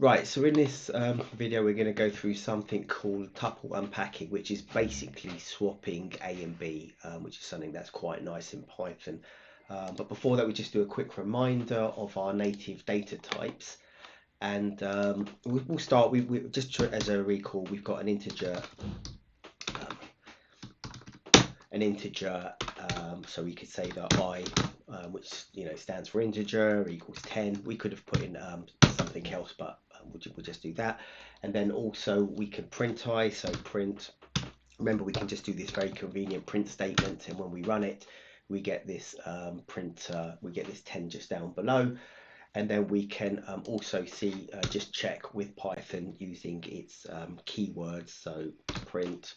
Right, so in this video we're going to go through something called tuple unpacking, which is basically swapping A and B, which is something that's quite nice in Python. But before that, we just do a quick reminder of our native data types. And we'll start, just as a recall, we've got an integer, so we could say that I, which stands for integer, equals 10. We could have put in something else, but we'll just do that. And then also we can print I, so print. Remember, we can just do this very convenient print statement, and when we run it, we get this we get this 10 just down below. And then we can also see, just check with Python using its keywords. So print,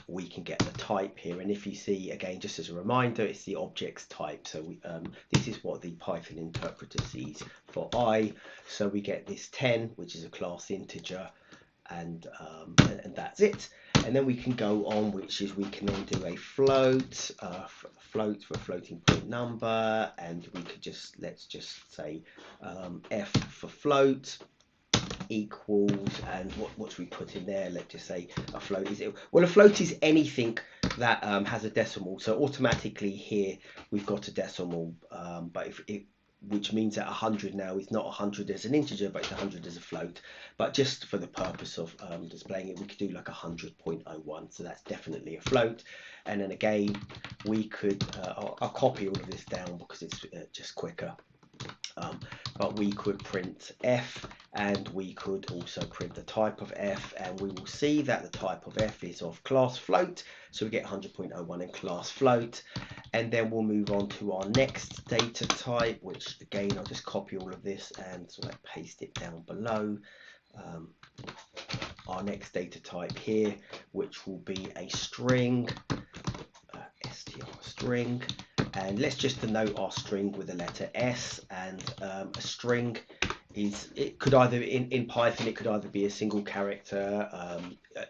we can get the type here, and if you see, again, just as a reminder, it's the object's type. So this is what the Python interpreter sees for I. So we get this 10, which is a class integer, and that's it. And then we can go on, which is we can then do a float, float for a floating point number, and we could let's just say f for float equals, and what should we put in there? Let's just say a float is, well, a float is anything that has a decimal. So automatically here we've got a decimal, but which means that 100 now is not 100 as an integer, but it's 100 as a float. But just for the purpose of displaying it, we could do like 100.01, so that's definitely a float. And then again, we could I'll copy all of this down because it's just quicker. But we could print f, and we could also print the type of f, and we will see that the type of f is of class float, so we get 100.01 in class float. And then we'll move on to our next data type, which again, I'll just copy all of this and sort of paste it down below. Our next data type here, which will be a string, str string. And let's just denote our string with the letter S. And a string is, it could either, in Python, it could either be a single character,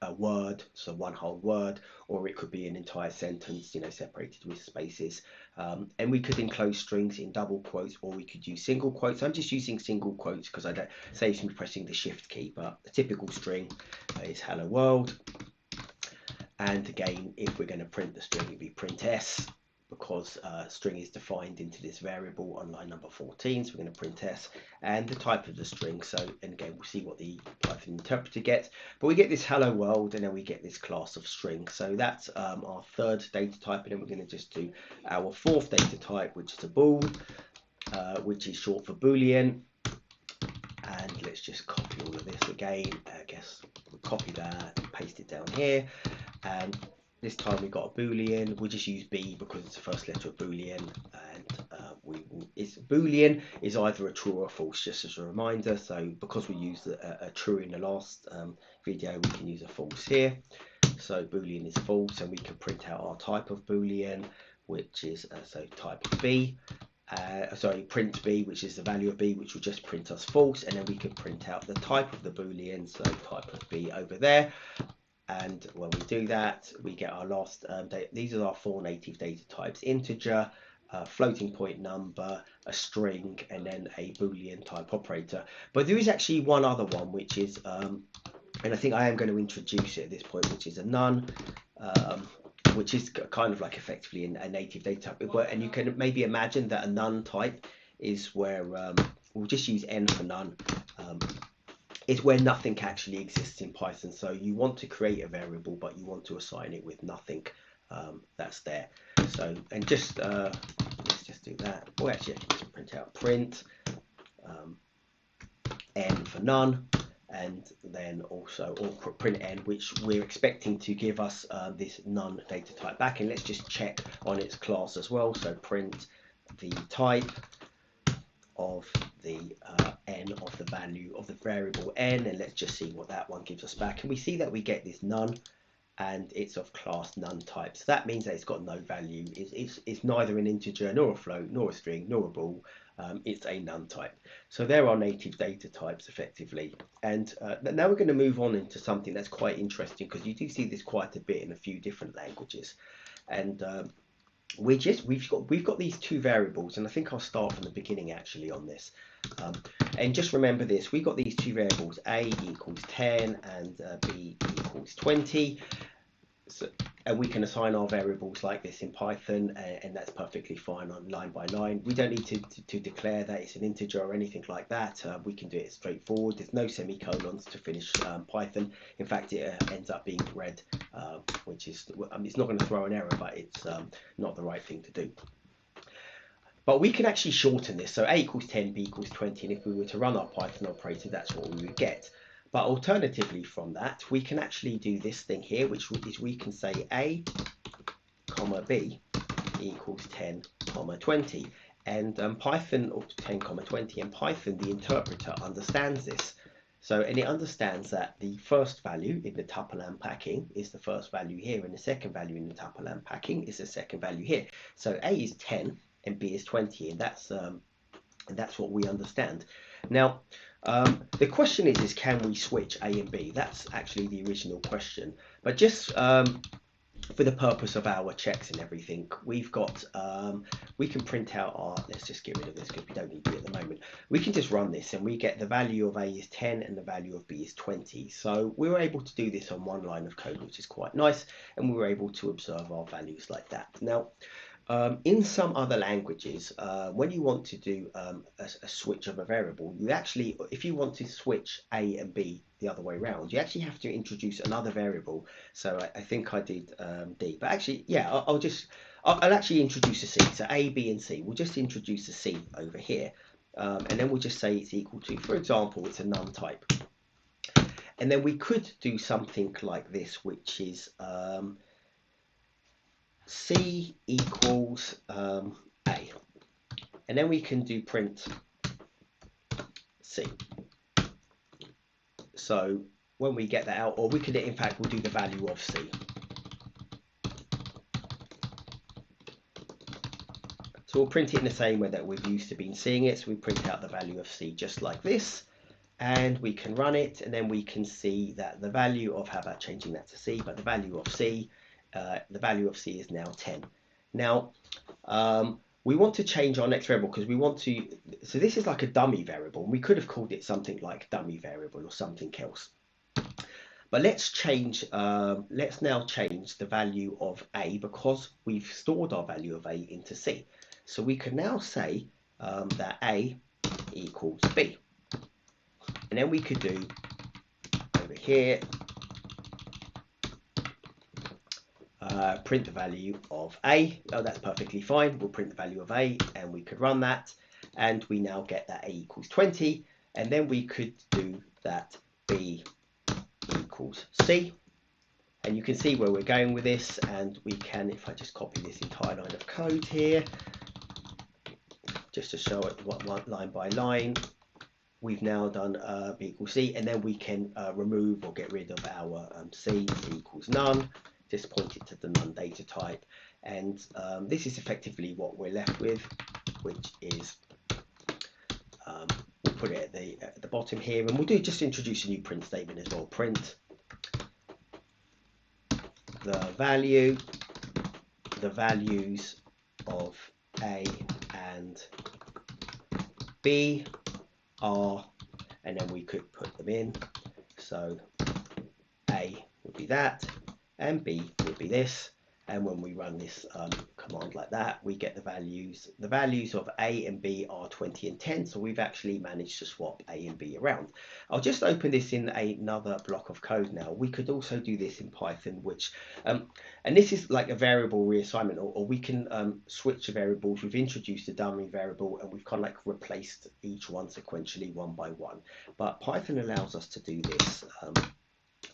a word, so one whole word, or it could be an entire sentence, separated with spaces. And we could enclose strings in double quotes, or we could use single quotes. I'm just using single quotes because I don't save me pressing the shift key, but a typical string is hello world. And again, if we're going to print the string, it'd be print S, because string is defined into this variable on line number 14, so we're going to print S and the type of the string. So, and again, we'll see what the Python interpreter gets, but we get this hello world, and then we get this class of string. So that's our third data type, and then we're going to just do our fourth data type, which is a bool, which is short for boolean. And let's just copy all of this again. I guess we'll copy that and paste it down here. And this time we got a boolean. We'll just use B because it's the first letter of boolean, and boolean is either a true or a false, just as a reminder. So because we used a true in the last video, we can use a false here. So boolean is false, and we can print out our type of boolean, which is so type of B. Print B, which is the value of B, which will just print us false, and then we can print out the type of the boolean, so type of B over there. And when we do that, we get our last these are our four native data types: integer, floating point number, a string, and then a boolean type operator. But there is actually one other one, which is and I think I am going to introduce it at this point, which is a none, which is kind of like effectively a native data type. And you can maybe imagine that a none type is where we'll just use n for none. Is where nothing actually exists in Python. So you want to create a variable, but you want to assign it with nothing that's there. So, and just let's just do that. Well, actually, I can just print out print n for none, and then also, or print n, which we're expecting to give us this none data type back. And let's just check on its class as well. So print the type of the n of the value of the variable n, and let's just see what that one gives us back. And we see that we get this none, and it's of class none type. So that means that it's got no value. It's neither an integer, nor a float, nor a string, nor a bool. It's a none type. So there are native data types effectively. And now we're going to move on into something that's quite interesting, because you do see this quite a bit in a few different languages. And we've got these two variables, and I think I'll start from the beginning actually on this. And just remember this, we got these two variables, a equals 10 and b equals 20. So, and we can assign our variables like this in Python, and that's perfectly fine on line by line. We don't need to declare that it's an integer or anything like that. We can do it straightforward. There's no semicolons to finish Python. In fact, it ends up being red, which is, it's not going to throw an error, but it's not the right thing to do. But we can actually shorten this. So a equals 10, b equals 20, and if we were to run our Python operator, that's what we would get. But alternatively from that, we can actually do this thing here, which is we can say a comma b equals 10 comma 20. And Python, or 10 comma 20, and Python, the interpreter, understands this. So, and it understands that the first value in the tuple unpacking is the first value here, and the second value in the tuple unpacking is the second value here. So a is 10 and b is 20, and that's what we understand. Now, the question is can we switch a and b? That's actually the original question. But just for the purpose of our checks and everything, we've got, we can print out our, let's just get rid of this because we don't need it at the moment. We can just run this and we get the value of a is 10 and the value of b is 20. So we were able to do this on one line of code, which is quite nice. And we were able to observe our values like that. Now, in some other languages, when you want to do a switch of a variable, you actually, if you want to switch a and b the other way around, you actually have to introduce another variable. So I think I did d, but actually, yeah, I'll actually introduce a c. So a, b, and c. We'll just introduce a c over here, and then we'll just say it's equal to, for example, it's a none type. And then we could do something like this, which is c equals a, and then we can do print c. So when we get that out, or we could, in fact, we'll do the value of c. So we'll print it in the same way that we've used to been seeing it. So we print out the value of c just like this, and we can run it, and then we can see that the value of, how about changing that to c, but the value of c, is now 10. Now, we want to change our next variable because we want to, so this is like a dummy variable, and we could have called it something like dummy variable or something else. But let's change, let's now change the value of a, because we've stored our value of a into c. So we can now say that a equals b. And then we could do over here, print the value of a. Oh, that's perfectly fine. We'll print the value of a, and we could run that, and we now get that a equals 20. And then we could do that b equals c. And you can see where we're going with this, and we can, if I just copy this entire line of code here, just to show it line by line, we've now done b equals c, and then we can remove or get rid of our c equals none. Just point it to the none data type, and this is effectively what we're left with, which is we'll put it at the bottom here, and we'll just introduce a new print statement as well. Print the values of a and b are, and then we could put them in. So a would be that, and b would be this, and when we run this command like that, we get the values. The values of a and b are 20 and 10, so we've actually managed to swap a and b around. I'll just open this in another block of code now. We could also do this in Python, which and this is like a variable reassignment, or we can switch the variables. We've introduced a dummy variable, and we've kind of like replaced each one sequentially one by one, but Python allows us to do this.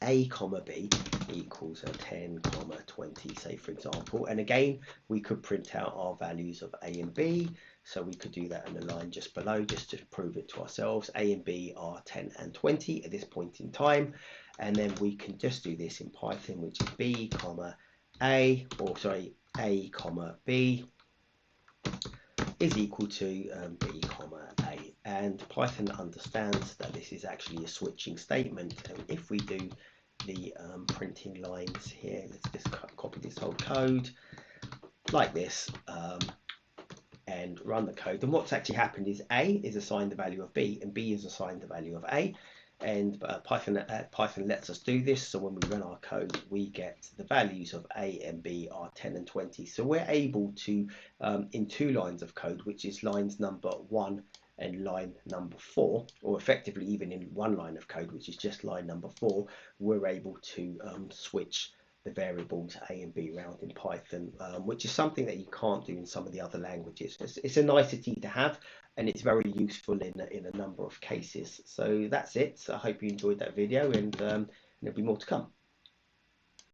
A comma b equals 10 comma 20, say, for example, and again we could print out our values of a and b. So we could do that in the line just below, just to prove it to ourselves. A and b are 10 and 20 at this point in time, and then we can just do this in Python, which is b comma a, or sorry, a comma b is equal to b comma a, and Python understands that this is actually a switching statement. And if we do the printing lines here, let's just copy this whole code like this, and run the code. And what's actually happened is A is assigned the value of B, and B is assigned the value of A. And Python lets us do this, so when we run our code, we get the values of A and B are 10 and 20. So we're able to, in 2 lines of code, which is lines number 1 and line number 4, or effectively even in 1 line of code, which is just line number 4, we're able to switch the variables A and B around in Python, which is something that you can't do in some of the other languages. It's a nicety to have, and it's very useful in a number of cases. So that's it. I hope you enjoyed that video, and there'll be more to come.